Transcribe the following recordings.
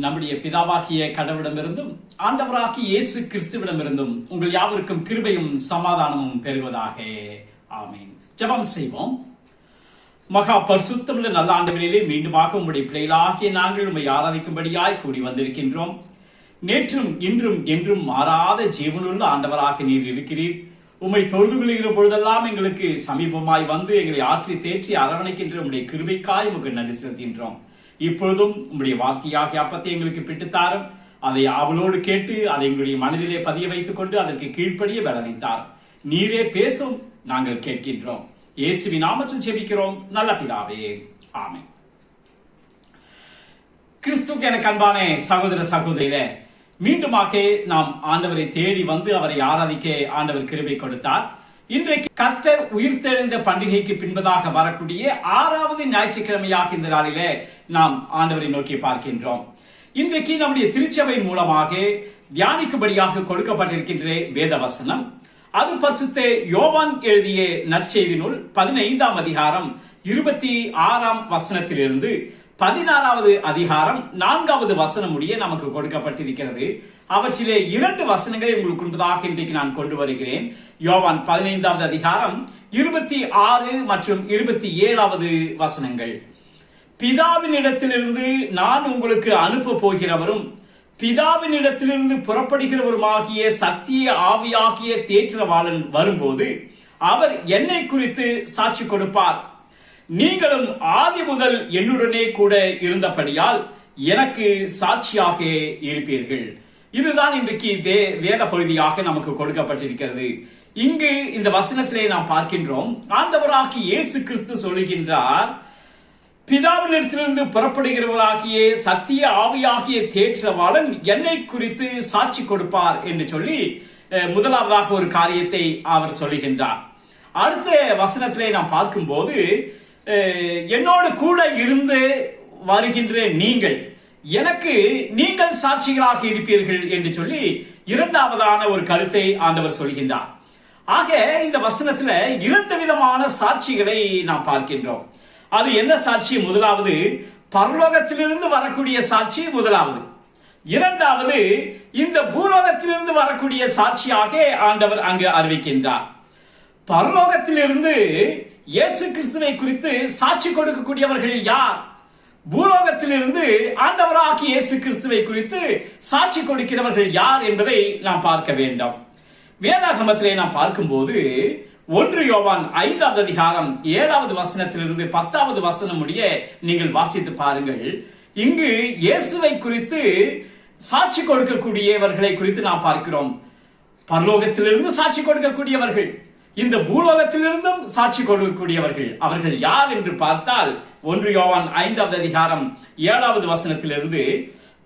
நம்முடைய பிதாவாகிய கடவுளிடமிருந்தும் ஆண்டவராகிய இயேசு கிறிஸ்துவிடமிருந்தும் உங்கள் யாவருக்கும் கிருபையும் சமாதானமும் பெறுவதாக. ஆமீன். ஜெபம் செய்வோம். மகா பரிசுத்தமுள்ள நல்ல ஆண்டவரிலே மீண்டுமாக உம்முடைய பிள்ளைகளாகிய நாங்கள் உம்மை ஆராதிக்கும்படியாய் கூடி வந்திருக்கின்றோம். நேற்றும் இன்றும் என்றும் மாறாத ஜீவனுள்ள ஆண்டவராக நீர் இருக்கிறீர். உம்மை தொழுது கொள்கிற பொழுதெல்லாம் எங்களுக்கு சமீபமாய் வந்து எங்களை ஆற்றி தேற்றி அரவணைக்கின்ற உம்முடைய கிருபைக்காய் உமக்கு நன்றி செலுத்துகின்றோம். இப்பொழுதும் உம்முடைய வார்த்தையாகிய அப்பத்தை எங்களுக்கு பிட்டுத்தாரும். அதை அவளோடு கேட்டு அதை எங்களுடைய மனதிலே பதிய வைத்துக் கொண்டு அதற்கு கீழ்ப்படிய வேலைத்தார். நீரே பேசும், நாங்கள் கேட்கின்றோம். இயேசுவின் நாமத்தில் ஜெபிக்கிறோம் நல்ல பிதாவே, ஆமென். கிறிஸ்துவுக்கு எனக்கு அன்பான சகோதர சகோதரிகளே, மீண்டுமாக நாம் ஆண்டவரை தேடி வந்து அவரை ஆராதிக்க ஆண்டவர் கிருபை கொடுத்தார். இன்றைக்கு கர்த்தர் உயிர்த்தெழுந்த பண்டிகைக்கு பின்பதாக வரக்கூடிய 6வது ஞாயிற்றுக்கிழமையாக இந்த நாளிலே நாம் ஆண்டவரை நோக்கி பார்க்கின்றோம். இன்றைக்கு நம்முடைய திருச்சபை மூலமாக தியானிக்கும்படியாக கொடுக்கப்பட்டிருக்கின்ற வேத வசனம், அது பரிசுத்த யோவான் எழுதிய நற்செய்தி நூல் 15ஆம் அதிகாரம் 26ஆம் வசனத்திலிருந்து 16வது அதிகாரம் 4வது வசனம் முடிய நமக்கு கொடுக்கப்பட்டிருக்கிறது. அவற்றிலே 2 வசனங்களை உங்களுக்கு முன்பதாக இன்றைக்கு நான் கொண்டு வருகிறேன். யோவான் 15வது அதிகாரம் 26 மற்றும் 27வது வசனங்கள். பிதாவினிடத்திலிருந்து நான் உங்களுக்கு அனுப்ப போகிறவரும் பிதாவினிடத்திலிருந்து புறப்படுகிறவருமாகிய சத்திய ஆவியாகிய தேற்றவாளன் வரும்போது அவர் என்னை குறித்து சாட்சி கொடுப்பார். நீங்களும் ஆதி முதல் என்னுடனே கூட இருந்தபடியால் எனக்கு சாட்சியாக இருப்பீர்கள். இதுதான் இன்றைக்கு வேத பகுதியாக நமக்கு கொடுக்கப்பட்டிருக்கிறது. இங்கு இந்த வசனத்திலே நாம் பார்க்கின்றோம், ஆண்டவராகிய இயேசு கிறிஸ்து சொல்லுகின்றார், பிதாவினிடத்திலிருந்து புறப்படுகிறவராகிய சத்திய ஆவியாகிய தேற்றவாளன் என்னை குறித்து சாட்சி கொடுப்பார் என்று சொல்லி முதலாவதாக ஒரு காரியத்தை அவர் சொல்லுகின்றார். அடுத்த வசனத்திலே நாம் பார்க்கும்போது, என்னோடு கூட இருந்து வருகின்ற நீங்கள் சாட்சிகளாக இருப்பீர்கள் என்று சொல்லி இரண்டாவதான ஒரு கருத்தை ஆண்டவர் சொல்கின்றார். ஆக இந்த வசனத்துல 2 விதமான சாட்சிகளை நாம் பார்க்கின்றோம். அது என்ன சாட்சி? முதலாவது பரலோகத்திலிருந்து வரக்கூடிய சாட்சி முதலாவது. இரண்டாவது இந்த பூலோகத்திலிருந்து வரக்கூடிய சாட்சியாக ஆண்டவர் அங்கு அறிவிக்கின்றார். பரலோகத்திலிருந்து இயேசு கிறிஸ்துவை குறித்து சாட்சி கொடுக்கக்கூடியவர்கள் யார்? பூலோகத்திலிருந்து ஆண்டவராகிய இயேசு கிறிஸ்துவை குறித்து சாட்சி கொடுக்கிறவர்கள் யார் என்பதை நாம் பார்க்க வேண்டும். வேதாகமத்திலே நாம் பார்க்கும்போது 1 யோவான் 5வது அதிகாரம் 7வது வசனத்திலிருந்து 10வது வசனம் முடிய நீங்கள் வாசித்து பாருங்கள். இங்கு இயேசுவை குறித்து சாட்சி கொடுக்கக்கூடியவர்களை குறித்து நாம் பார்க்கிறோம். பரலோகத்திலிருந்து சாட்சி கொடுக்கக்கூடியவர்கள், இந்த பூலோகத்திலிருந்தும் சாட்சி கொடுக்கக்கூடியவர்கள். அவர்கள் யார் என்று பார்த்தால் 1 யோவான் 5வது அதிகாரம் 7வது வசனத்திலிருந்து,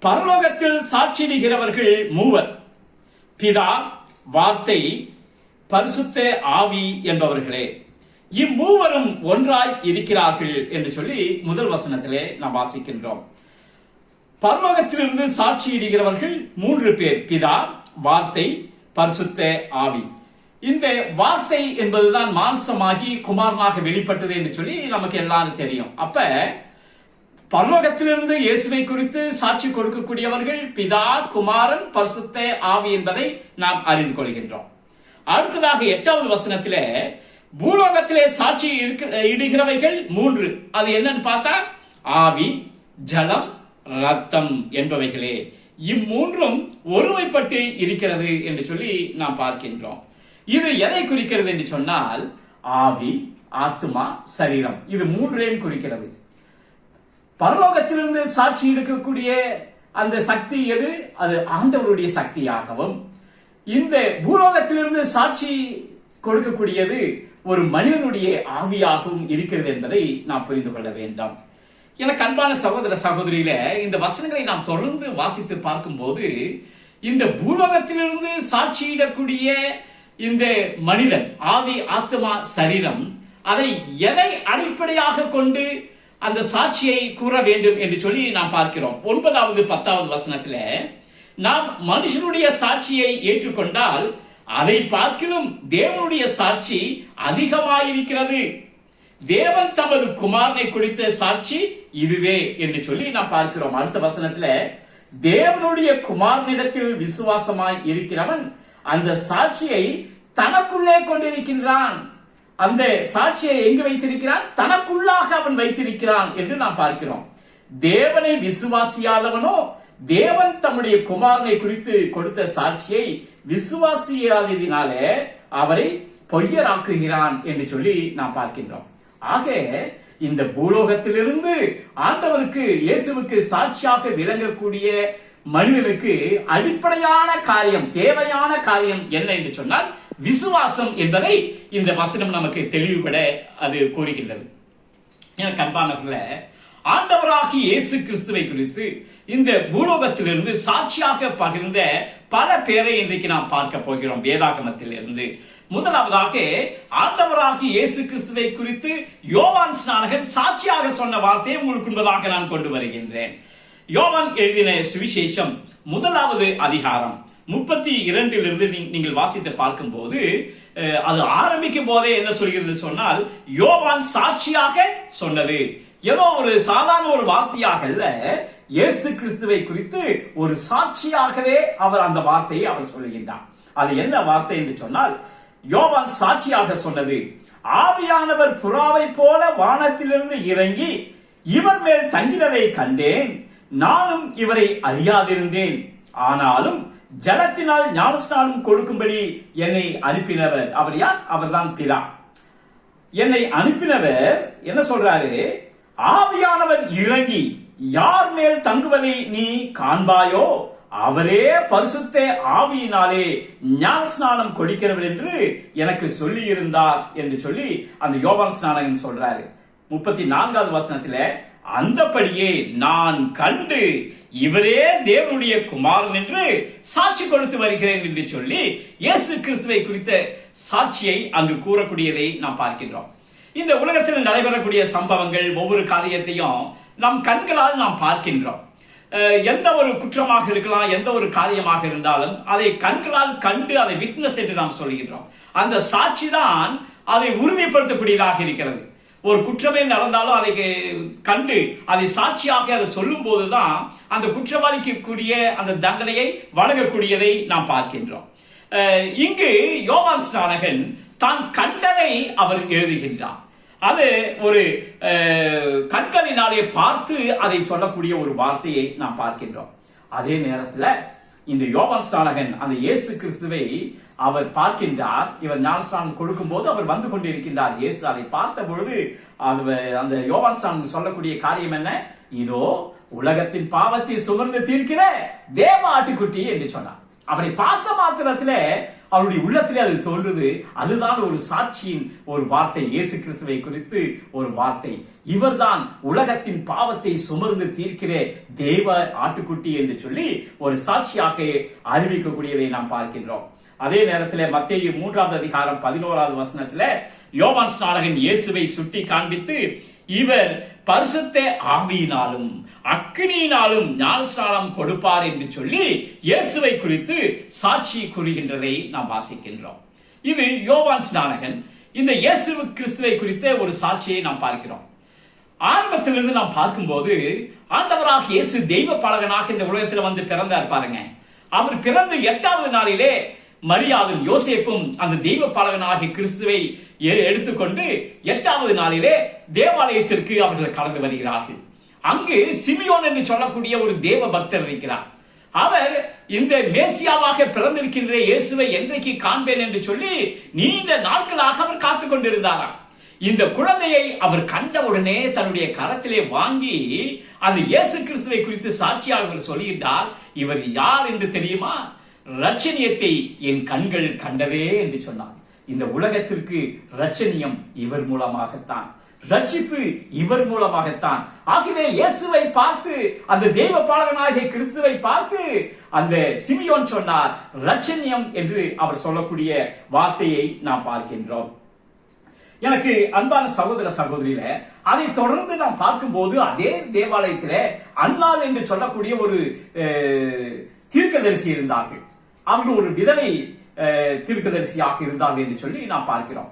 பரலோகத்தில் சாட்சியிடுகிறவர்கள் 3, பிதா, வார்த்தை, பரிசுத்த ஆவி என்பவர்களே. இம்மூவரும் ஒன்றாய் இருக்கிறார்கள் என்று சொல்லி முதல் வசனத்திலே நாம் வாசிக்கின்றோம். பரலோகத்திலிருந்து சாட்சியிடுகிறவர்கள் 3 பேர், பிதா, வார்த்தை, பரிசுத்த ஆவி. இந்த வார்த்தை என்பதுதான் மாம்சமாகி குமாரனாக வெளிப்பட்டது என்று சொல்லி நமக்கு எல்லாரும் தெரியும். அப்ப பரலோகத்திலிருந்து இயேசுவை குறித்து சாட்சி கொடுக்கக்கூடியவர்கள் பிதா, குமாரன், பரிசுத்த ஆவி என்பதை நாம் அறிந்து கொள்கின்றோம். அடுத்ததாக 8வது வசனத்திலே பூலோகத்திலே சாட்சி இடுகிறவைகள் 3. அது என்னன்னு பார்த்தா ஆவி, ஜலம், ரத்தம் என்பவைகளே. இம்மூன்றும் ஒருமைப்பட்டு இருக்கிறது என்று சொல்லி நாம் பார்க்கின்றோம். இது எதை குறிக்கிறது என்று சொன்னால் ஆவி, ஆத்மா, சரீரம், இது 3ஐயும் குறிக்கிறது. பரலோகத்திலிருந்து சாட்சி இருக்கக்கூடிய அந்த சக்தி எது? அது ஆண்டவருடைய சக்தியாகவும், இந்த பூலோகத்திலிருந்து சாட்சி கொடுக்கக்கூடியது ஒரு மனிதனுடைய ஆவியாகவும் இருக்கிறது என்பதை நாம் புரிந்து கொள்ள வேண்டும். எனக்கு அன்பான சகோதர சகோதரியில இந்த வசனங்களை நாம் தொடர்ந்து வாசித்து பார்க்கும்போது, இந்த பூலோகத்திலிருந்து சாட்சியிடக்கூடிய இந்த மனிதன், ஆவி, ஆத்மா, சரீரம், அதை எதை அடிப்படையாக கொண்டு அந்த சாட்சியை கூற வேண்டும் என்று சொல்லி நாம் பார்க்கிறோம். 9வது 10வது வசனத்துல, நாம் மனுஷனுடைய சாட்சியை ஏற்றுக்கொண்டால் அதை பார்க்கிலும் தேவனுடைய சாட்சி அதிகமாயிருக்கிறது. தேவன் தமது குமாரனை குறித்த சாட்சி இதுவே என்று சொல்லி நாம் பார்க்கிறோம். அடுத்த வசனத்துல, தேவனுடைய குமாரனிடத்தில் விசுவாசமாய் இருக்கிறவன் அந்த சாட்சியை தனக்குள்ளே கொண்டிருக்கின்றான். அந்த சாட்சியை எங்கு வைத்திருக்கிறான்? தனக்குள்ளாக அவன் வைத்திருக்கிறான் என்று நாம் பார்க்கிறோம். தேவனை விசுவாசியாதவனோ தேவன் தம்முடைய குமாரனை குறித்து கொடுத்த சாட்சியை விசுவாசியாததினாலே அவரை பொய்யராக்குகிறான் என்று சொல்லி நாம் பார்க்கின்றோம். ஆக இந்த பூலோகத்திலிருந்து ஆண்டவருக்கு இயேசுவுக்கு சாட்சியாக விளங்கக்கூடிய மனிதனுக்கு அடிப்படையான காரியம், தேவையான காரியம் என்ன என்று சொன்னால் விசுவாசம் என்பதை இந்த வசனம் நமக்கு தெளிவுபட அது கூறுகின்றது. அன்பானவர்களே, ஆண்டவராகிய இயேசு கிறிஸ்துவை குறித்து இந்த பூலோகத்திலிருந்து சாட்சியாக பகிர்ந்த பல பேரை இன்றைக்கு நாம் பார்க்க போகிறோம் வேதாகமத்தில் இருந்து. முதலாவதாக ஆண்டவராகிய இயேசு கிறிஸ்துவை குறித்து யோவான் ஸ்நானகன் சாட்சியாக சொன்ன வார்த்தையை உங்களுக்கு முன்பதாக நான் கொண்டு வருகின்றேன். யோவான் எழுதின சுவிசேஷம் 1வது அதிகாரம் 32 நீங்கள் வாசித்து பார்க்கும் போது அது ஆரம்பிக்கும் போதே என்ன சொல்கிறது சொன்னால், யோவான் சாட்சியாக சொன்னது ஏதோ ஒரு சாதாரண ஒரு வார்த்தையாக அல்ல, இயேசு கிறிஸ்துவை குறித்து ஒரு சாட்சியாகவே அவர் அந்த வார்த்தையை அவர் சொல்லுகின்றார். அது என்ன வார்த்தை என்று சொன்னால், யோவான் சாட்சியாக சொன்னது, ஆவியானவர் புறாவை போல வானத்திலிருந்து இறங்கி இவர் மேல் தங்கினதை கண்டேன். நானும் இவரை அறியாதிருந்தேன். ஆனாலும் ஜலத்தினால் ஞானஸ்நானம் கொடுக்கும்படி என்னை அனுப்பினவர் அவர் யார்? அவர்தான் பிதா. என்னை அனுப்பினவர் என்ன சொல்றாரு? ஆவியானவர் இறங்கி யார் மேல் தங்குவதை நீ காண்பாயோ அவரே பரிசுத்த ஆவியினாலே ஞானஸ்நானம் கொடுக்கிறவர் என்று எனக்கு சொல்லி இருந்தார் என்று சொல்லி அந்த யோவான் ஸ்நானகன் சொல்றாரு. 34வது வசனத்திலே, அந்தபடியே நான் கண்டு இவரே தேவனுடைய குமாரன் என்று சாட்சி கொடுத்து வருகிறேன் என்று சொல்லி இயேசு கிறிஸ்துவை குறித்த சாட்சியை அங்கு கூறக்கூடியதை நாம் பார்க்கின்றோம். இந்த உலகத்தில் நடைபெறக்கூடிய சம்பவங்கள் ஒவ்வொரு காரியத்தையும் நம் கண்களால் நாம் பார்க்கின்றோம். எந்த ஒரு குற்றமாக இருக்கலாம், எந்த ஒரு காரியமாக இருந்தாலும் அதை கண்களால் கண்டு அதை விட்னஸ் என்று நாம் சொல்கின்றோம். அந்த சாட்சி தான் அதை உறுதிப்படுத்தக்கூடியதாக இருக்கிறது. ஒரு குற்றமே நடந்தாலும் அதை கண்டு அதை சாட்சியாக அதை சொல்லும் போதுதான் அந்த குற்றவாளிக்கு கூடிய அந்த தண்டனையை வழங்கக்கூடியதை நாம் பார்க்கின்றோம். இங்கு யோவான் ஸ்நானகன் தான் கண்டதை அவர் எழுதுகின்றார். அது ஒரு கண்களினாலே பார்த்து அதை சொல்லக்கூடிய ஒரு வார்த்தையை நாம் பார்க்கின்றோம். அதே நேரத்தில் இந்த யோவான் ஸ்நானகன் அந்த இயேசு கிறிஸ்துவை அவர் பார்க்கின்றார். இவர் ஞானஸ்நானம் கொடுக்கும் போது அவர் வந்து கொண்டிருக்கின்றார். இயேசு அதை பார்த்த பொழுது அந்த யோவான் ஸ்நானகன் சொல்லக்கூடிய காரியம் என்ன? இதோ உலகத்தின் பாவத்தை சுமந்து தீர்க்கிற தேவ ஆட்டுக்குட்டி என்று சொன்னார். அவரை பார்த்த மாத்திரத்தில் அவருடைய உள்ளத்திலே அது தோன்றுது. அதுதான் ஒரு சாட்சியின் ஒரு வார்த்தை, இயேசு கிறிஸ்துவை குறித்து ஒரு வார்த்தை. இவர்தான் உலகத்தின் பாவத்தை சுமர்ந்து தீர்க்கிற தேவ ஆட்டுக்குட்டி என்று சொல்லி ஒரு சாட்சியாக அறிவிக்கக்கூடியதை நாம் பார்க்கின்றோம். அதே நேரத்தில் மத்தேயு 3வது அதிகாரம் 11வது வசனத்துல யோவான் ஸ்நானகன் இயேசுவை சுட்டி காண்பித்து, இவர் பரிசுத்த ஆவியினாலும் அக்கினியினாலும் ஞானஸ்நானம் கொடுப்பார் என்று சொல்லி இயேசுவை குறித்து சாட்சி கூறுகின்றதை நாம் வாசிக்கின்றோம். இது யோவான் ஸ்நானகன் இந்த இயேசு கிறிஸ்துவை குறித்த ஒரு சாட்சியை நாம் பார்க்கிறோம். ஆரம்பத்திலிருந்து நாம் பார்க்கும்போது ஆண்டவராக இயேசு தெய்வ பாலகனாக இந்த உலகத்தில் வந்து பிறந்தார் பாருங்க. அவர் பிறந்து 8வது நாளிலே மரியாவும் யோசேப்பும் அந்த தெய்வ பாலகனாகிய கிறிஸ்துவை எடுத்துக்கொண்டு 8வது நாளிலே தேவாலயத்திற்கு அவர்கள் கடந்து வருகிறார்கள். அங்கு சிமியோன் என்று சொல்லக்கூடிய ஒரு தேவ பக்தர் இருக்கிறார். அவர் இந்த மேசியாவாக பிறந்திருக்கின்ற இயேசுவை என்றைக்கு காண்பேன் என்று சொல்லி நீண்ட நாட்களாக அவர் காத்துக் கொண்டிருந்தாராம். இந்த குழந்தையை அவர் கண்டவுடனே தன்னுடைய கரத்திலே வாங்கி அந்த இயேசு கிறிஸ்துவை குறித்து சாட்சியாக சொல்லுகின்றார். இவர் யார் என்று தெரியுமா? ரட்சணியத்தை என் கண்கள் கண்டதே என்று சொன்னார். இந்த உலகத்திற்கு ரட்சணியம் இவர் மூலமாகத்தான், ரட்சிப்பு இவர் மூலமாகத்தான். ஆகவே இயேசுவை பார்த்து அந்த தெய்வ பாலகனாகிய கிறிஸ்துவை பார்த்து அந்த சிமியோன் சொன்னார் ரட்சணியம் என்று அவர் சொல்லக்கூடிய வார்த்தையை நாம் பார்க்கின்றோம். எனக்கு அன்பான சகோதர சகோதரியில அதை தொடர்ந்து நாம் பார்க்கும்போது அதே தேவாலயத்திலே அன்னாள் என்று சொல்லக்கூடிய ஒரு தீர்க்கதரிசி இருந்தார்கள். அவர்கள் ஒரு விதவை தீர்க்கதரிசியாக இருந்தார்கள் என்று சொல்லி நாம் பார்க்கிறோம்.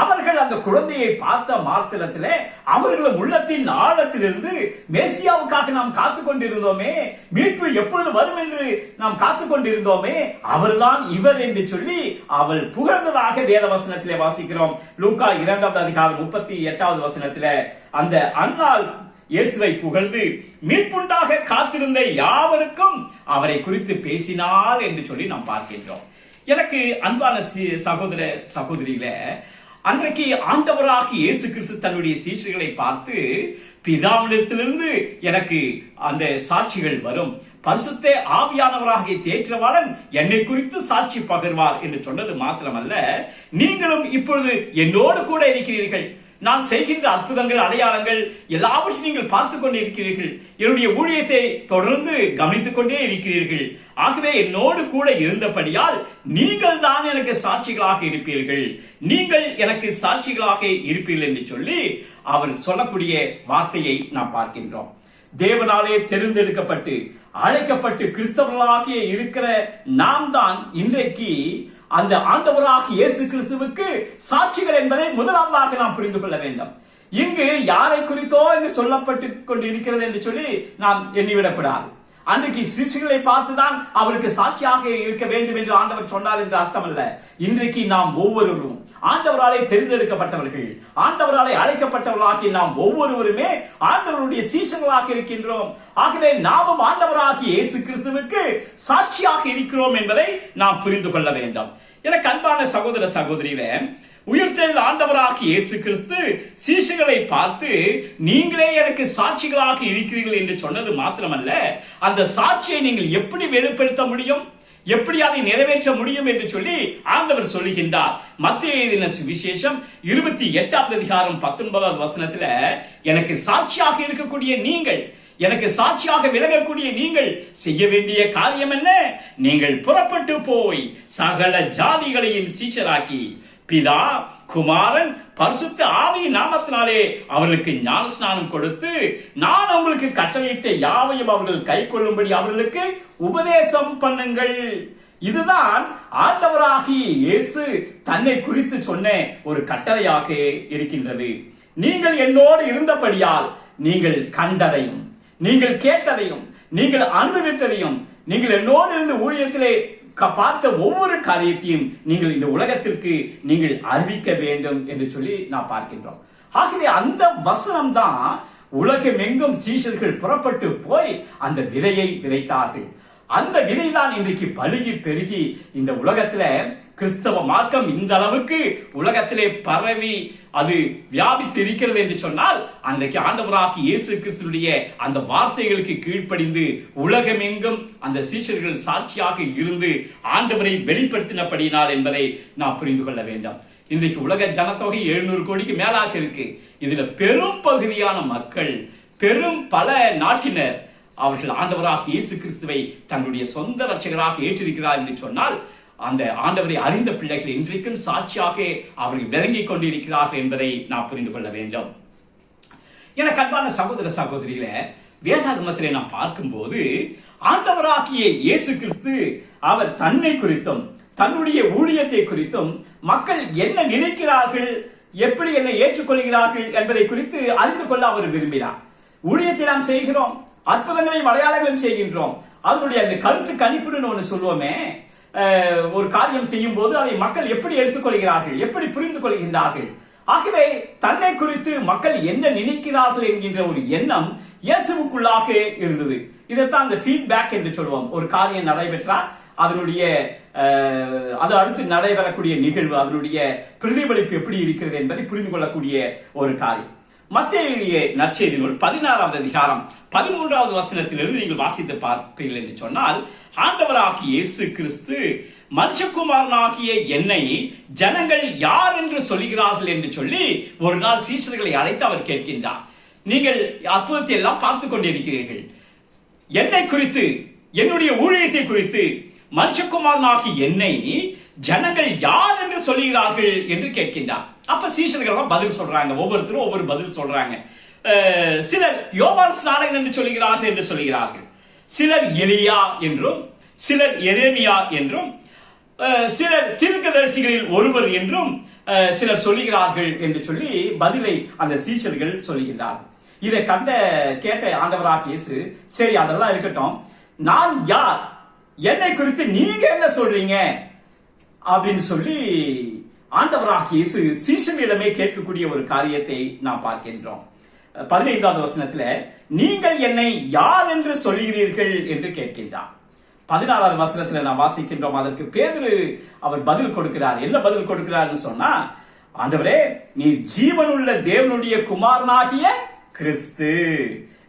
அவர்கள் அந்த குழந்தையை பார்த்த மாத்திரத்திலே அவர்களும் உள்ளத்தின் ஆழத்திலிருந்து மேசியாவுக்காக நாம் காத்துக் கொண்டிருந்தோமே, மீட்பு எப்பொழுது வரும் என்று நாம் காத்துக் கொண்டிருந்தோமே, அவர்தான் இவர் என்று சொல்லி அவள் புகழ்ந்ததாக வேத வசனத்திலே வாசிக்கிறோம். லூக்கா 2 அதிகாரம் 38 வசனத்திலே அந்த அன்னாள் இயேசுவை புகழ்ந்து மீட்புண்டாக காத்திருந்த யாவருக்கும் அவரை குறித்து பேசினார் என்று சொல்லி நாம் பார்க்கின்றோம். எனக்கு அன்பான சகோதர சகோதரிகளே, அன்றைக்கு ஆண்டவராகி இயேசு கிறிஸ்து தன்னுடைய சீஷர்களை பார்த்து, பிதாவினிடத்திலிருந்து எனக்கு அந்த சாட்சிகள் வரும், பரிசுத்த ஆவியானவராகிய தேற்றவாளன் என்னை குறித்து சாட்சி பகர்வார் என்று சொன்னது மாத்திரமல்ல, நீங்களும் இப்பொழுது என்னோடு கூட இருக்கிறீர்கள், நான் செய்கின்ற அற்புதங்கள் அடையாளங்கள் எல்லாவற்றையும் நீங்கள் பார்த்துக் கொண்டே இருக்கிறீர்கள், என்னுடைய ஊழியத்தை தொடர்ந்து கவனித்துக் கொண்டே இருக்கிறீர்கள், ஆகவே என்னோடு கூட இருந்தபடியால் நீங்கள் தான் எனக்கு சாட்சிகளாக இருப்பீர்கள், நீங்கள் எனக்கு சாட்சிகளாக இருப்பீர்கள் என்று சொல்லி அவர் சொல்லக்கூடிய வார்த்தையை நாம் பார்க்கின்றோம். தேவனாலே தெரிந்தெடுக்கப்பட்டு அழைக்கப்பட்டு கிறிஸ்தவர்களாக இருக்கிற நாம் தான் இன்றைக்கு அந்த ஆண்டவராகிய இயேசு கிறிஸ்துவுக்கு சாட்சிகள் என்பதை முதலாவதாக நாம் புரிந்து கொள்ள வேண்டும். இங்கு யாரை குறித்தோ என்று சொல்லப்பட்டு கொண்டிருக்கிறது என்று சொல்லி நாம் எண்ணிவிடக்கூடாது. அன்றைக்கு சிறுகளை பார்த்துதான் அவருக்கு சாட்சியாக இருக்க வேண்டும் என்று ஆண்டவர் சொன்னார் என்று அர்த்தம் அல்ல. இன்றைக்கு நாம் ஒவ்வொருவரும் ஆண்டவராலே தெரிந்தெடுக்கப்பட்டவர்கள், ஆண்டவராலே அழைக்கப்பட்டவர்களாகி நாம் ஒவ்வொருவருமே ஆண்டவருடைய சீசர்களாக இருக்கின்றோம். ஆகவே நாமும் ஆண்டவராகிய இயேசு கிறிஸ்துவுக்கு சாட்சியாக இருக்கிறோம் என்பதை நாம் புரிந்து கொள்ள வேண்டும். எனக்கு அன்பான சகோதர சகோதரிகளே, உயிர்த்தெழுந்த ஆண்டவராகிய இயேசு கிறிஸ்து சீஷர்களை பார்த்து நீங்களே எனக்கு சாட்சிகளாக இருக்கிறீர்கள் என்று சொன்னது மாத்திரமல்ல, அந்த சாட்சியை நீங்கள் எப்படி வெளிப்படுத்த முடியும், எப்படி அதை நிறைவேற்ற முடியும் என்று சொல்லி ஆண்டவர் சொல்லுகின்றார். மத்தேயு எழுதின சுவிசேஷம் 28 அதிகாரம் 19 வசனத்துல, எனக்கு சாட்சியாக இருக்கக்கூடிய நீங்கள், எனக்கு சாட்சியாக விலகக்கூடிய நீங்கள் செய்ய வேண்டிய காரியம் என்ன? நீங்கள் புறப்பட்டு போய் சகல ஜாதிகளையும் சீஷராக்கி பிதா குமாரன் பரிசுத்த ஆவியின் நாமத்தினாலே அவர்களுக்கு ஞானஸ்நானம் கொடுத்து நான் உங்களுக்கு கட்டளையிட்ட யாவையும் அவர்கள் கை கொள்ளும்படி அவர்களுக்கு உபதேசம் பண்ணுங்கள். இதுதான் ஆண்டவராகிய இயேசு தன்னை குறித்து சொன்ன ஒரு கட்டளையாக இருக்கின்றது. நீங்கள் என்னோடு இருந்தபடியால் நீங்கள் கண்டதையும், நீங்கள் கேட்டதையும், நீங்கள் அனுபவித்ததையும், நீங்கள் என்னோடு இருந்து ஊழியத்திலே பார்த்த ஒவ்வொரு காரியத்தையும் நீங்கள் இந்த உலகத்திற்கு நீங்கள் அறிவிக்க வேண்டும் என்று சொல்லி நான் பார்க்கின்றோம். ஆகவே அந்த வசனம் தான் உலகமெங்கும் சீஷர்கள் புறப்பட்டு போய் அந்த விதையை விதைத்தார்கள். அந்த விதைதான் இன்றைக்கு பலுகி பெருகி இந்த உலகத்தில கிறிஸ்தவ மார்க்கம் இந்த அளவுக்கு உலகத்திலே பரவி அது வியாபித்து இருக்கிறது என்று சொன்னால், அன்றைக்கு ஆண்டவராகிய இயேசு கிறிஸ்துடைய அந்த வார்த்தைகளுக்கு கீழ்ப்படிந்து உலகமெங்கும் அந்த சீஷர்கள் சாட்சியாக இருந்து ஆண்டவரை வெளிப்படுத்தினபடியினால் என்பதை நாம் புரிந்து கொள்ள வேண்டும். இன்றைக்கு உலக ஜனத்தொகை 700 கோடிக்கு மேலாக இருக்கு. இதுல பெரும் பகுதியான மக்கள், பெரும் பல நாட்டினர் அவர்கள் ஆண்டவராகிய இயேசு கிறிஸ்துவை தங்களுடைய சொந்த ரட்சகராக ஏற்றிருக்கிறார் என்று சொன்னால், அந்த ஆண்டவரை அறிந்த பிள்ளைகள் இன்றைக்கும் சாட்சியாக அவர்கள் விளங்கிக் கொண்டிருக்கிறார்கள் என்பதை நாம் புரிந்து கொள்ள வேண்டும். எனக்கு அன்பான சகோதர சகோதரிகளே, வேதாகமத்திலே நாம் பார்க்கும்போது ஆண்டவராகிய இயேசு கிறிஸ்து அவர் தன்னை குறித்தும் தன்னுடைய ஊழியத்தை குறித்தும் மக்கள் என்ன நினைக்கிறார்கள், எப்படி என்னை ஏற்றுக்கொள்கிறார்கள் என்பதை குறித்து அறிந்து கொள்ள அவர் விரும்பினார். ஊழியத்தை நாம் செய்கிறோம், அற்புதங்களையும் அடையாளங்களையும் செய்கின்றோம். அதனுடைய அந்த கருத்து கணிப்புன்னு ஒன்று சொல்லுவோமே, ஒரு காரியம் செய்யும் போது அதை மக்கள் எப்படி எடுத்துக்கொள்கிறார்கள், எப்படி புரிந்து கொள்கின்றார்கள். ஆகவே தன்னை குறித்து மக்கள் என்ன நினைக்கிறார்கள் என்கின்ற ஒரு எண்ணம் இயேசுவுக்குள்ளாக இருந்தது. இதைத்தான் அந்த ஃபீட்பேக் என்று சொல்லுவோம். ஒரு காரியம் நடைபெற்றால் அதனுடைய அது அடுத்து நடைபெறக்கூடிய நிகழ்வு, அதனுடைய பிரதிபலிப்பு எப்படி இருக்கிறது என்பதை புரிந்து கொள்ளக்கூடிய ஒரு காரியம். மத்தேயு நற்செய்தி நூல் 16 அதிகாரம் 13 வசனத்திலிருந்து நீங்கள் வாசித்து பார்ப்பீர்கள் என்று சொன்னால், ஆண்டவராகிய இயேசு கிறிஸ்து மனுஷகுமாரனாகிய என்னை ஜனங்கள் யார் என்று சொல்லுகிறார்கள் என்று சொல்லி ஒரு நாள் சீஷர்களை அழைத்து அவர் கேட்கின்றார். நீங்கள் அற்புதத்தை எல்லாம் பார்த்துக் கொண்டிருக்கிறீர்கள், என்னை குறித்து, என்னுடைய ஊழியத்தை குறித்து மனுஷகுமாரனாகிய என்னை ஜனங்கள் யார் என்று சொல்லுகிறார்கள் என்று கேட்கின்றார். அப்ப சீஷர்கள் பதில் சொல்றாங்க, ஒவ்வொருத்தரும் ஒவ்வொரு பதில் சொல்றாங்க. சிலர் யோவான் ஸ்நானகன் என்று சொல்லுகிறார்கள் என்று சொல்லுகிறார்கள், சிலர் எலியா என்றும், சிலர் எரேமியா என்றும், சிலர் தீர்க்கதரிசிகளில் ஒருவர் என்றும், சிலர் சொல்லுகிறார்கள் என்று சொல்லி பதிலை அந்த சீஷர்கள் சொல்லுகிறார்கள். இதை கேட்ட ஆண்டவராக இயேசு, சரி அதெல்லாம் இருக்கட்டும், நான் யார், என்னை குறித்து நீங்க என்ன சொல்றீங்க அப்படின்னு சொல்லி ஆண்டவராக இயேசு சீஷனிடமே கேட்கக்கூடிய ஒரு காரியத்தை நாம் பார்க்கின்றோம். 15வது வசனத்துல, நீங்கள் என்னை யார் என்று சொல்கிறீர்கள் என்று கேட்கின்றார். 16வது வசனத்துல நாம் வாசிக்கின்றோம், அதற்கு பேதுரு அவர் பதில் கொடுக்கிறார். என்ன பதில் கொடுக்கிறார் சொன்னா, ஆண்டவரே நீர் ஜீவனுள்ள தேவனுடைய குமாரனாகிய கிறிஸ்து,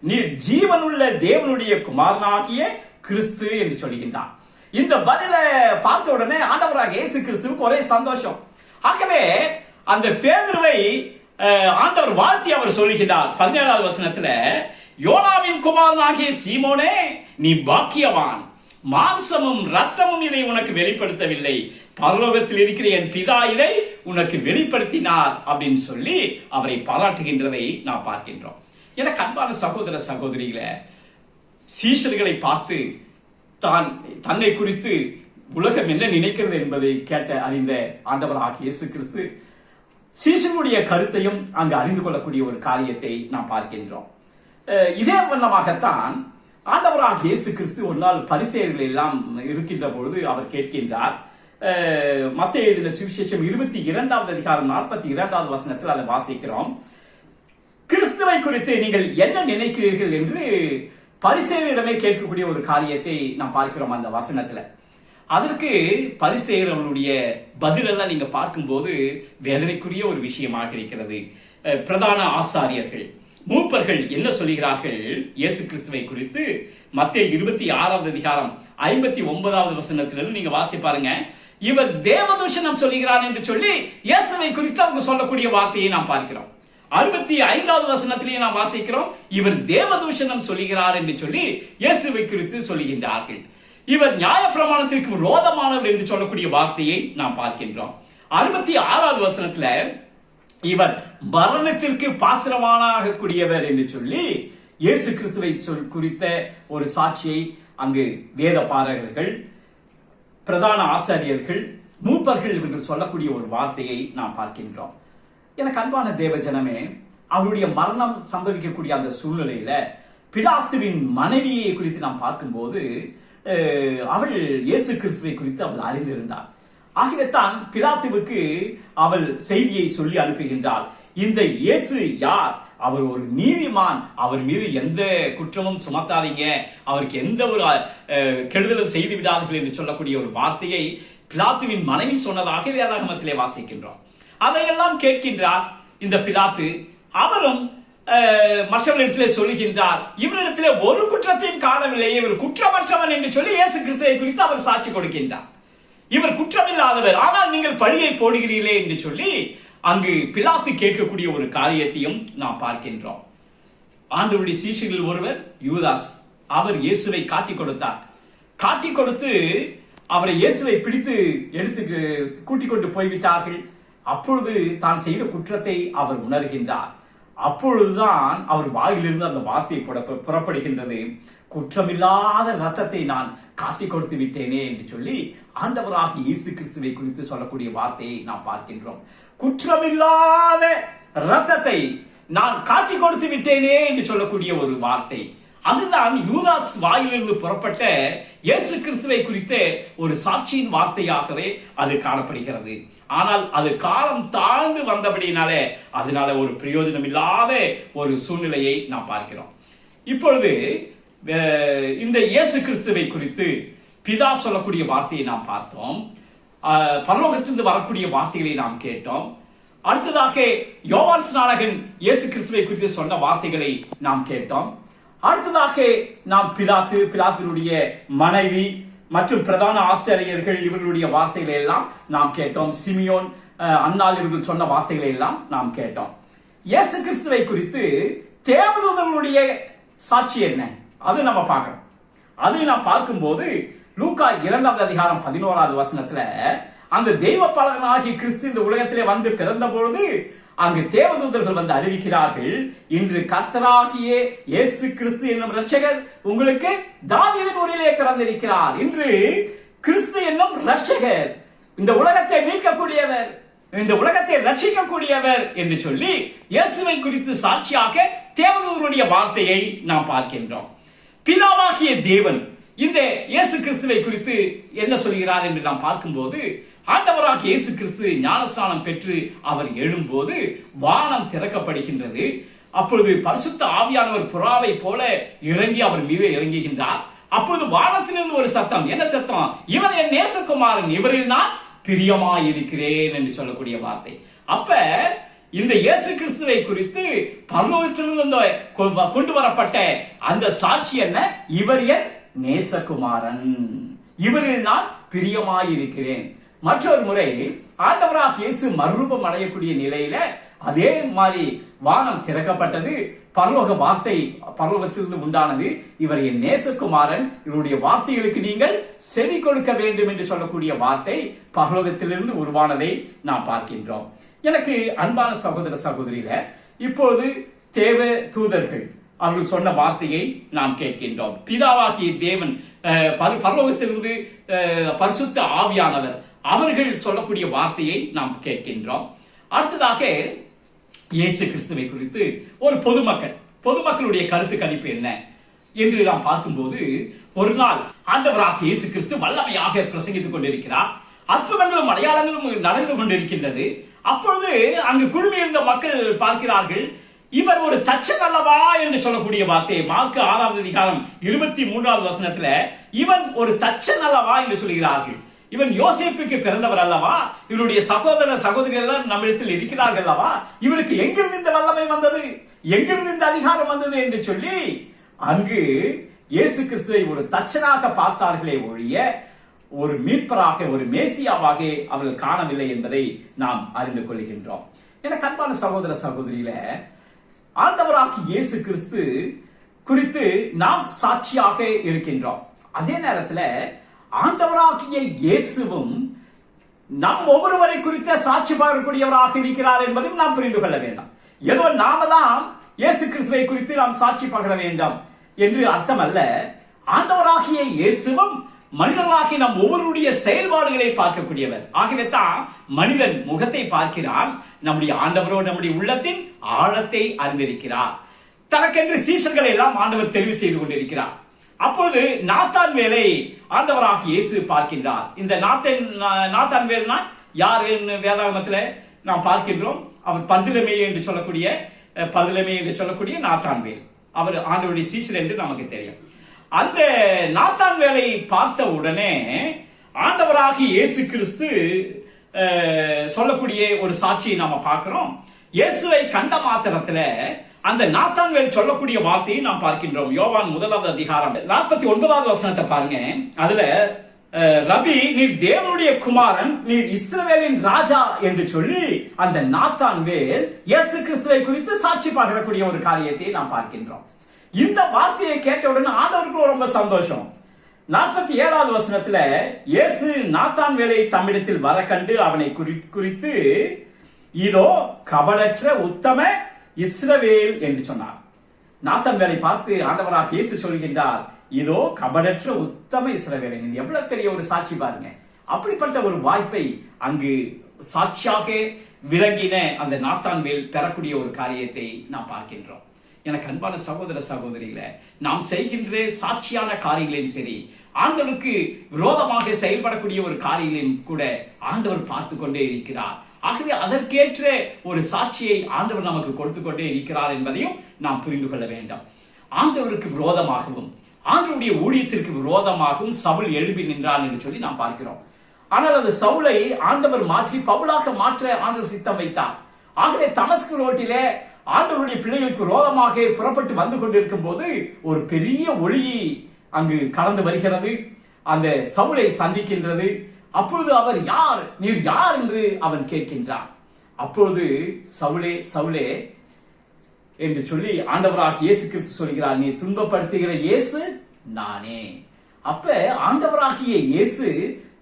நீர் ஜீவனுள்ள தேவனுடைய குமாரனாகிய கிறிஸ்து என்று சொல்லுகின்றார். இந்த பதில பார்த்த உடனே ஆண்டவராக இயேசு கிறிஸ்துவுக்கு ஒரே சந்தோஷம். ஆகவே அந்த பேதுருவை ஆண்டவர் வாழ்த்தி அவர் சொல்லுகிறார். 17வது வசனத்துல, யோனாவின் குமாரனாகிய சீமோனே நீ பாக்கியவான், மாம்சமும் ரத்தமும் இதை உனக்கு வெளிப்படுத்தவில்லை, பரலோகத்தில் இருக்கிற என் பிதா இதை உனக்கு வெளிப்படுத்தினார் அப்படின்னு சொல்லி அவரை பாராட்டுகின்றதை நாம் பார்க்கின்றோம். எனக்கு அன்பான சகோதர சகோதரிகளை, சீஷர்களை பார்த்து தன்னை குறித்து உலகம் என்ன நினைக்கிறது என்பதை கேட்ட அறிந்த ஆண்டவராகிய இயேசு கிறிஸ்து சீஷர்களுடைய கருத்தையும் அங்கு அறிந்து கொள்ளக்கூடிய ஒரு காரியத்தை நாம் பார்க்கின்றோம். இதே வண்ணமாகத்தான் ஆண்டவராகிய இயேசு கிறிஸ்து ஒரு நாள் பரிசேயர்கள் எல்லாம் இருக்கின்ற பொழுது அவர் கேட்கின்றார். மத்தேயு எழுதின சுவிசேஷம் 22வது அதிகாரம் 42வது வசனத்தில் அதை வாசிக்கிறோம். கிறிஸ்துவை குறித்து நீங்கள் என்ன நினைக்கிறீர்கள் என்று பரிசேயரிடமே கேட்கக்கூடிய ஒரு காரியத்தை நாம் பார்க்கிறோம் அந்த வசனத்துல. அதற்கு பரிசேயர் அவருடைய பதிலெல்லாம் நீங்க பார்க்கும்போது வேதனைக்குரிய ஒரு விஷயமாக இருக்கிறது. பிரதான ஆசாரியர்கள், மூப்பர்கள் என்ன சொல்கிறார்கள் இயேசு கிறிஸ்துவை குறித்து? மத்தேயு 26வது அதிகாரம் 59வது வசனத்திலிருந்து நீங்க வாசி பாருங்க. இவர் தேவதூஷணம் சொல்லுகிறார் என்று சொல்லி இயேசுவை குறித்து அவங்க சொல்லக்கூடிய வார்த்தையை நாம் பார்க்கிறோம். 65வது வசனத்திலேயே நாம் வாசிக்கிறோம், இவர் தேவதூஷணம் சொல்லுகிறார் என்று சொல்லி இயேசுவை குறித்து சொல்லுகின்றார்கள். இவர் நியாய பிரமாணத்திற்கு விரோதமானவர் என்று சொல்லக்கூடிய வார்த்தையை நாம் பார்க்கின்றோம். 66வது வசனத்துல இவர் மரணத்திற்கு பாத்திரமானாக கூடியவர் என்று சொல்லி இயேசு கிறிஸ்துவை குறித்த ஒரு சாட்சியை அங்கு வேத பாரகர்கள், பிரதான ஆசாரியர்கள், மூப்பர்கள் இவர்கள் சொல்லக்கூடிய ஒரு வார்த்தையை நாம் பார்க்கின்றோம். எனக்கு அன்பான தேவ ஜனமே, அவருடைய மரணம் சம்பவிக்கக்கூடிய அந்த சூழ்நிலையில பிலாத்துவின் மனைவியை குறித்து நாம் பார்க்கும்போது அவள் இயேசு கிறிஸ்துவை குறித்து அவள் அறிந்திருந்தாள். ஆகவே தான் பிலாத்துவுக்கு அவள் செய்தியை சொல்லி அனுப்புகின்றாள். இந்த இயேசு யார்? அவர் ஒரு நீதிமான், அவர் மீது எந்த குற்றமும் சுமத்தாதீங்க, அவருக்கு எந்த ஒரு கெடுதலும் செய்து விடாதீர்கள் என்று சொல்லக்கூடிய ஒரு வார்த்தையை பிலாத்துவின் மனைவி சொன்னதாக வேதாகமத்திலே வாசிக்கின்றோம். அதையெல்லாம் கேட்கின்றார் இந்த பிலாத்து. அவரும் மற்றவர்களிடத்திலே சொல்லுகின்றார், இவரிடத்திலே ஒரு குற்றத்தையும் காணவில்லை, இவர் குற்றமற்றவன் என்று சொல்லி இயேசு கிறிஸ்துவை குறித்து அவர் சாட்சி கொடுக்கின்றார். இவர் குற்றமில்லாதவர், ஆனால் நீங்கள் பழியை போடுகிறீர்களே என்று சொல்லி அங்கு பிலாத்து கேட்கக்கூடிய ஒரு காரியத்தையும் நாம் பார்க்கின்றோம். ஆண்டவருடைய சீஷர்களில் ஒருவர் யூதாஸ், அவர் இயேசுவை காட்டி கொடுத்தார். காட்டி கொடுத்து அவரை இயேசுவை பிடித்து எடுத்து கூட்டிக் கொண்டு போய்விட்டார்கள். அப்பொழுது தான் செய்த குற்றத்தை அவர் உணர்கின்றார். அப்பொழுதுதான் அவர் வாயிலிருந்து அந்த வார்த்தை புறப்படுகின்றது, குற்றமில்லாத ரத்தத்தை நான் காட்டி கொடுத்து விட்டேனே என்று சொல்லி ஆண்டவராக இயேசு கிறிஸ்துவை குறித்து சொல்லக்கூடிய வார்த்தையை நாம் பார்க்கின்றோம். குற்றமில்லாத ரத்தத்தை நான் காட்டி கொடுத்து விட்டேனே என்று சொல்லக்கூடிய ஒரு வார்த்தை, அதுதான் யூதாஸ் வாயிலிருந்து புறப்பட்ட இயேசு கிறிஸ்துவை குறித்த ஒரு சாட்சியின் வார்த்தையாகவே அது காணப்படுகிறது. ஆனால் அது காலம் தாழ்ந்து வந்தபடினாலே அதனால ஒரு பிரயோஜனம் இல்லாத ஒரு சூழ்நிலையை நாம் பார்க்கிறோம். இப்பொழுது இந்த இயேசு கிறிஸ்துவை குறித்து பிதா சொல்லக்கூடிய வார்த்தையை நாம் பார்த்தோம். பரலோகத்திலிருந்து வரக்கூடிய வார்த்தைகளை நாம் கேட்டோம். அடுத்ததாக யோவான் ஸ்நானகன் இயேசு கிறிஸ்துவை குறித்து சொன்ன வார்த்தைகளை நாம் கேட்டோம். அடுத்ததாக நாம் பிலாத்தினுடைய மனைவி மற்றும் பிரதான ஆசிரியர்கள் இவர்களுடைய வார்த்தைகளை எல்லாம் நாம் கேட்டோம். சிமியோன், அன்னாள் இவர்கள் சொன்ன வார்த்தைகளை எல்லாம் நாம் கேட்டோம். இயேசு கிறிஸ்துவை குறித்து தேவதூதர்களுடைய சாட்சி என்ன, அது நம்ம பார்க்கணும். அதை நாம் பார்க்கும்போது லூக்கா 2வது அதிகாரம் 11வது வசனத்துல அந்த தெய்வ பலகனாகிய கிறிஸ்து இந்த உலகத்திலே வந்து பிறந்த பொழுது அங்கு தேவதூதர்கள் வந்து அறிவிக்கிறார்கள், இன்று கர்த்தராகிய இயேசு கிறிஸ்து என்னும் இரட்சகர் உங்களுக்கு தாவீதின் ஊரிலே பிறந்திருக்கிறார். இன்று கிறிஸ்து என்னும் இரட்சகர், இந்த உலகத்தை மீட்கக்கூடியவர், இந்த உலகத்தை ரட்சிக்கக்கூடியவர் என்று சொல்லி இயேசுவை குறித்து சாட்சியாக தேவதூதருடைய வார்த்தையை நாம் பார்க்கின்றோம். பிதாவாகிய தேவன் இந்த இயேசு கிறிஸ்துவை குறித்து என்ன சொல்கிறார் என்று நாம் பார்க்கும்போது, ஆண்டவராகிய இயேசு கிறிஸ்து ஞானஸ்நானம் பெற்று அவர் எழும்போது வானம் திறக்கப்படுகின்றது. அப்பொழுது பரிசுத்த ஆவியானவர் புறாவை போல இறங்கி அவர் மீது இறங்குகின்றார். அப்பொழுது வானத்திலிருந்து ஒரு சத்தம், என்ன சத்தம்? இவர் என் நேசகுமாரன், இவரில் நான் பிரியமாயிருக்கிறேன் என்று சொல்லக்கூடிய வார்த்தை. அப்ப இந்த இயேசு கிறிஸ்துவை குறித்து பரலோகத்திலிருந்து கொண்டு வரப்பட்ட அந்த சாட்சி என்ன? இவர் என் நேசகுமாரன், இவரில் நான் பிரியமாயிருக்கிறேன். மற்றொரு முறை ஆண்டவராகிய இயேசு மறுரூபம் அடையக்கூடிய நிலையில அதே மாதிரி வானம் திறக்கப்பட்டது. பரலோக வார்த்தை பரலோகத்திலிருந்து உண்டானது, இவர் என் நேசகுமாரன், இவருடைய வார்த்தைகளுக்கு நீங்கள் செவி கொடுக்க வேண்டும் என்று சொல்லக்கூடிய வார்த்தை பரலோகத்திலிருந்து உருவானதை நாம் பார்க்கின்றோம். எனக்கு அன்பான சகோதர சகோதரியில இப்போது தேவ தூதர்கள் அவர்கள் சொன்ன வார்த்தையை நாம் கேட்கின்றோம். பிதாவாகிய தேவன், பரலோகத்திலிருந்து பரிசுத்த ஆவியானவர் அவர்கள் சொல்லக்கூடிய வார்த்தையை நாம் கேட்கின்றோம். அடுத்ததாக இயேசு கிறிஸ்துவை குறித்து ஒரு பொதுமக்களுடைய கருத்து கணிப்பு என்ன என்று நாம் பார்க்கும்போது, ஒரு நாள் ஆண்டவராகிய இயேசு கிறிஸ்து வல்லமையாக பிரசங்கித்துக் கொண்டிருக்கிறார். அற்புதங்களும் அடையாளங்களும் நடந்து கொண்டிருக்கின்றது. அப்பொழுது அங்கு குழுமியிருந்த மக்கள் பார்க்கிறார்கள், இவர் ஒரு தச்சன் அல்லவா என்று சொல்லக்கூடிய வார்த்தை மார்க்கு 6வது அதிகாரம் 23வது வசனத்துல இவன் ஒரு தச்சன் அல்லவா என்று சொல்கிறார்கள். இவன் யோசேப்புக்கு பிறந்தவர் அல்லவா, இவருடைய சகோதர சகோதரிகள் எல்லாம் நம்மிடத்தில் இருக்கிறார்கள் அல்லவா, இவருக்கு எங்கிருந்து இந்த வல்லமை வந்தது, எங்கிருந்து இந்த அதிகாரம் வந்தது என்று சொல்லி அங்கு இயேசு கிறிஸ்துவை ஒரு தச்சனாக பார்த்தார்களே ஒழிய ஒரு மீட்பராக, ஒரு மேசியாவாக அவர்கள் காணவில்லை என்பதை நாம் அறிந்து கொள்கின்றோம். எனக்கு அன்பான சகோதர சகோதரியில ஆண்டவராகிய இயேசு கிறிஸ்து குறித்து நாம் சாட்சியாக இருக்கின்றோம். அதே நேரத்தில் ஆண்டவராகிய இயேசுவும் நம் ஒவ்வொருவரை குறித்த சாட்சி பகரக்கூடியவராக இருக்கிறார் என்பதையும் நாம் புரிந்து கொள்ள வேண்டும். ஏதோ நாம தான் இயேசு கிறிஸ்துவை குறித்து நாம் சாட்சி பகர வேண்டும் என்று அர்த்தம் அல்ல. ஆண்டவராகிய இயேசுவும் மனிதர்களாகி நம் ஒவ்வொருடைய செயல்பாடுகளை பார்க்கக்கூடியவர். ஆகவே தான் மனிதன் முகத்தை பார்க்கிறான், நம்முடைய ஆண்டவரோடு நம்முடைய உள்ளத்தின் ஆழத்தை அறிந்திருக்கிறார். தனக்கென்று சீஷர்களை எல்லாம் ஆண்டவர் தெரிவு செய்து கொண்டிருக்கிறார். அப்பொழுது நாத்தான் வேலை ஆண்டவராகிய இயேசு பார்க்கின்றார். இந்த நாத்தான் வேல்னா யார் என்று வேதாகமத்தில் நாம் பார்க்கின்றோம். அவர் பர்திலமே என்று சொல்லக்கூடிய நாத்தான் வேல், அவர் ஆண்டவருடைய சீஷர் என்று நமக்கு தெரியும். அந்த நாத்தான் வேலை பார்த்த உடனே ஆண்டவராகிய இயேசு கிறிஸ்து சொல்லக்கூடிய ஒரு சாட்சியை நாம பார்க்கிறோம். இயேசுவை கண்ட மாத்திரத்துல அந்த நாத்தான்வேல் சொல்லக்கூடிய வார்த்தையை நாம் பார்க்கின்றோம். யோவான் 1வது அதிகாரம் 49வது வசனத்தை பாருங்க. அதுல ரபி, நீர் தேவனுடைய குமாரன், நீர் இஸ்ரவேலின் ராஜா என்று சொல்லி அந்த நாத்தான்வேல் இயேசு கிறிஸ்துவை குறித்து சாட்சி பகரக்கூடிய ஒரு காரியத்தை நாம் பார்க்கின்றோம். இந்த வார்த்தையை கேட்டவுடனே ஆண்டவருக்கு ரொம்ப சந்தோஷம். 47வது வசனத்துல இயேசு நாத்தான்வேலை தம்மிடத்தில் வர கண்டு அவனை குறித்து இதோ கபடற்ற உத்தம இஸ்ரவேல் என்று சொன்னார். நாத்தான்வேலை பார்த்து ஆண்டவராக இயேசு சொல்கின்றார், இதோ கபடற்ற உத்தம இஸ்ரவேல். இது எவ்வளவு பெரிய ஒரு சாட்சி பாருங்க. அப்படிப்பட்ட ஒரு வாய்ப்பை அங்கு சாட்சியாக விளங்கின அந்த நாத்தான்வேல் பெறக்கூடிய ஒரு காரியத்தை நாம் பார்க்கின்றோம். எனக்கு அன்பான சகோதர சகோதரிகளை, நாம் செய்கின்ற சாட்சியான காரியங்களையும் சரி, ஆண்டவருக்கு விரோதமாக செயல்படக்கூடிய ஒரு காரியங்களையும் கூட ஆண்டவர் பார்த்து கொண்டே இருக்கிறார். ஆகவே அதற்கேற்ற ஒரு சாட்சியை ஆண்டவர் நமக்கு கொடுத்து கொண்டே இருக்கிறார் என்பதையும் நாம் புரிந்து கொள்ள வேண்டும். ஆண்டவருக்கு விரோதமாகவும் ஆண்டவருடைய ஊழியத்திற்கு விரோதமாகவும் சவுல் எழுப்பி நின்றான் என்று சொல்லி நாம் பார்க்கிறோம். ஆனால் அந்த சவுலை ஆண்டவர் மாற்றி பவுலாக மாற்ற ஆண்டவர் சித்தம் வைத்தார். ஆகவே தமஸ்கு ரோட்டிலே ஆண்டவருடைய பிள்ளைகளுக்கு விரோதமாக புறப்பட்டு வந்து கொண்டிருக்கும் போது ஒரு பெரிய ஒளி அங்கு கலந்து வருகிறது, அந்த சவுலை சந்திக்கின்றது. அப்பொழுது அவர் யார், நீர் யார் என்று அவன் கேட்கின்றான். அப்பொழுது சவுலே சவுலே என்று சொல்லி ஆண்டவராகிய இயேசு கிறிஸ்து சொல்கிறார், நீ துன்பப்படுத்துகிற இயேசு நானே. அப்ப ஆண்டவராகிய இயேசு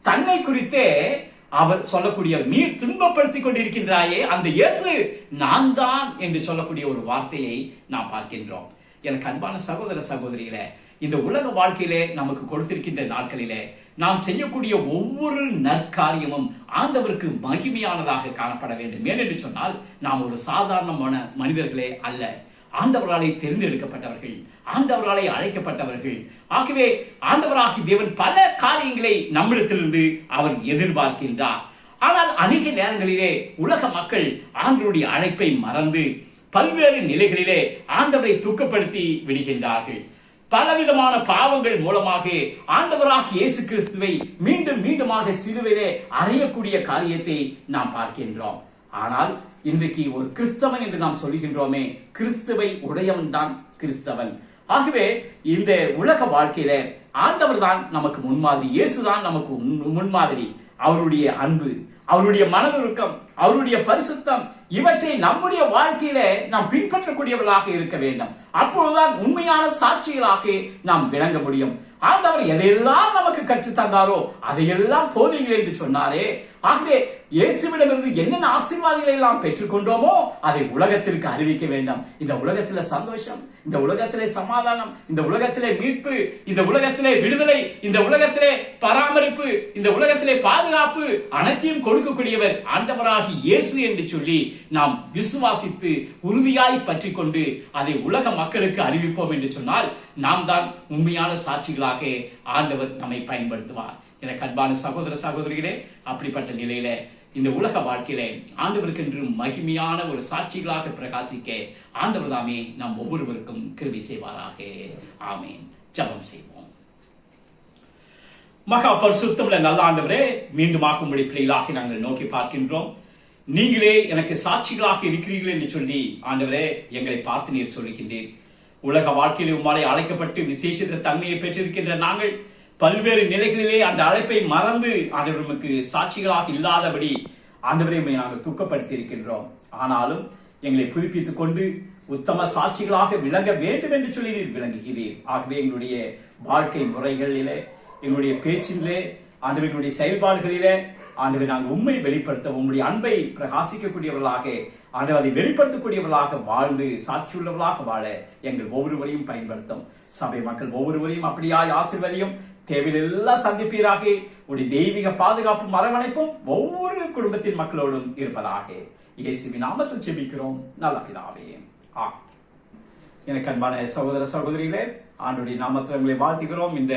தன்னை குறித்தே அவர் சொல்லக்கூடிய, நீர் துன்பப்படுத்திக் கொண்டிருக்கின்றாயே அந்த இயேசு நான் தான் என்று சொல்லக்கூடிய ஒரு வார்த்தையை நாம் பார்க்கின்றோம். எனக்கு அன்பான சகோதர சகோதரிகளே, இந்த உலக வாழ்க்கையிலே நமக்கு கொடுத்திருக்கின்ற நாட்களிலே நாம் செய்யக்கூடிய ஒவ்வொரு நற்காரியமும் ஆண்டவருக்கு மகிமையானதாக காணப்பட வேண்டும். ஏனென்று சொன்னால் நாம் ஒரு சாதாரணமான மனிதர்களே அல்ல, ஆண்டவராலே தெரிந்தெடுக்கப்பட்டவர்கள், ஆண்டவராலே அழைக்கப்பட்டவர்கள். ஆகவே ஆண்டவராகி தேவன் பல காரியங்களை நம்மிடத்திலிருந்து அவர் எதிர்பார்க்கின்றார். ஆனால் அநேக நேரங்களிலே உலக மக்கள் ஆண்டவருடைய அழைப்பை மறந்து பல்வேறு நிலைகளிலே ஆண்டவரை துக்கப்படுத்தி விடுகின்றார்கள். பலவிதமான பாவங்கள் மூலமாக ஆண்டவராகிய இயேசு கிறிஸ்துவை மீண்டும் மீண்டுமாக சிலுவையிலே அறையக்கூடிய காரியத்தை நாம் பார்க்கின்றோம். ஆனால் இன்றைக்கு ஒரு கிறிஸ்தவன் என்று நாம் சொல்லுகின்றோமே, கிறிஸ்துவை உடையவன் தான் கிறிஸ்தவன். ஆகவே இந்த உலக வாழ்க்கையில ஆண்டவர் தான் நமக்கு முன்மாதிரி, இயேசுதான் நமக்கு முன்மாதிரி. அவருடைய அன்பு, அவருடைய மனதுருக்கம், அவருடைய பரிசுத்தம், இவற்றை நம்முடைய வாழ்க்கையில நாம் பின்பற்றக்கூடியவர்களாக இருக்க வேண்டும். அப்பொழுதுதான் உண்மையான சாட்சிகளாக நாம் விளங்க முடியும். ஆண்டவர் எதையெல்லாம் நமக்கு கற்றுத் தந்தாரோ அதையெல்லாம் போதுங்கள் என்று சொன்னாரே. ஆகவே இயேசுவிடமிருந்து என்னென்ன ஆசீர்வாதங்களை எல்லாம் பெற்றுக்கொண்டோமோ அதை உலகத்திற்கு அறிவிக்க வேண்டும். இந்த உலகத்திலே சந்தோஷம், இந்த உலகத்திலே சமாதானம், இந்த உலகத்திலே மீட்பு, இந்த உலகத்திலே விடுதலை, இந்த உலகத்திலே பராமரிப்பு, இந்த உலகத்திலே பாதுகாப்பு அனைத்தையும் கொடுக்கக்கூடியவர் ஆண்டவராகி இயேசு என்று சொல்லி நாம் விசுவாசித்து உறுதியாய் பற்றி கொண்டு அதை உலக மக்களுக்கு அறிவிப்போம் என்று சொன்னால் நாம் தான் உண்மையான சாட்சிகளாக ஆண்டவர் நம்மை பயன்படுத்துவார். எனக்கு அன்பான சகோதர சகோதரிகளே, அப்படிப்பட்ட நிலையில இந்த உலக வாழ்க்கையில ஆண்டவருக்கு என்று மகிமையான ஒரு சாட்சிகளாக பிரகாசிக்க ஆண்டவர் தாமே நாம் ஒவ்வொருவருக்கும் கிருபை செய்வாராக. ஆமென். ஜெபம் செய்வோம். மகா பரிசுத்தமுள்ள நல்ல ஆண்டவரே, மீண்டுமாக உம்முடைய பிள்ளைகளாக நாங்கள் நோக்கி பார்க்கின்றோம். நீங்களே எனக்கு சாட்சிகளாக இருக்கிறீர்கள் என்று சொல்லி ஆண்டவரே எங்களை பார்த்து நீர் சொல்லுகின்றீர். உலக வாழ்க்கையில் உம்மாலே அழைக்கப்பட்டு விசேஷ தன்மையை பெற்றிருக்கின்ற நாங்கள் பல்வேறு நிலைகளிலே அந்த அழைப்பை மறந்து ஆண்டவருக்கு சாட்சிகளாக இல்லாதபடி ஆண்டவரை நாங்கள் துக்கப்படுத்தி இருக்கின்றோம். ஆனாலும் எங்களை புதுப்பித்துக் கொண்டு உத்தம சாட்சிகளாக விளங்க வேண்டும் என்று சொல்லி விளங்குகிறீர். ஆகவே எங்களுடைய வாழ்க்கை முறைகளிலே, எங்களுடைய பேச்சிலே, ஆண்டவர்களுடைய செயல்பாடுகளிலே ஆண்டவரை நாங்கள் உண்மை வெளிப்படுத்த உங்களுடைய அன்பை பிரகாசிக்கக்கூடியவர்களாக, ஆண்டவர் அதை வெளிப்படுத்தக்கூடியவர்களாக வாழ்ந்து சாட்சியுள்ளவர்களாக வாழ எங்கள் ஒவ்வொருவரையும் பயன்படுத்தும். சபை மக்கள் ஒவ்வொருவரையும் அப்படியாய் ஆசீர்வதியும். தேவையெல்லாம் சந்திப்பீராக. உடைய தெய்வீக பாதுகாப்பும் அரவணைப்பும் ஒவ்வொரு குடும்பத்தின் மக்களோடும் இருப்பதாக இயேசுவின் நாமத்தில் ஜெபிக்கிறோம் நல்ல பிதாவே. எனக்கு அன்பான சகோதர சகோதரிகளே, ஆண்டுடைய நாமத்தில் உங்களை வாழ்த்துகிறோம். இந்த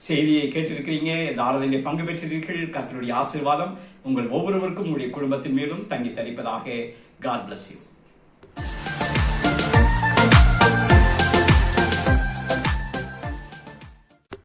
செய்தியை கேட்டிருக்கிறீங்க, இந்த ஆராதனையில் பங்கு பெற்றிருக்கிறீர்கள். கர்த்தருடைய ஆசீர்வாதம் உங்கள் ஒவ்வொருவருக்கும் உங்களுடைய குடும்பத்தின் மேலும் தங்கி தரிப்பதாக. God bless you.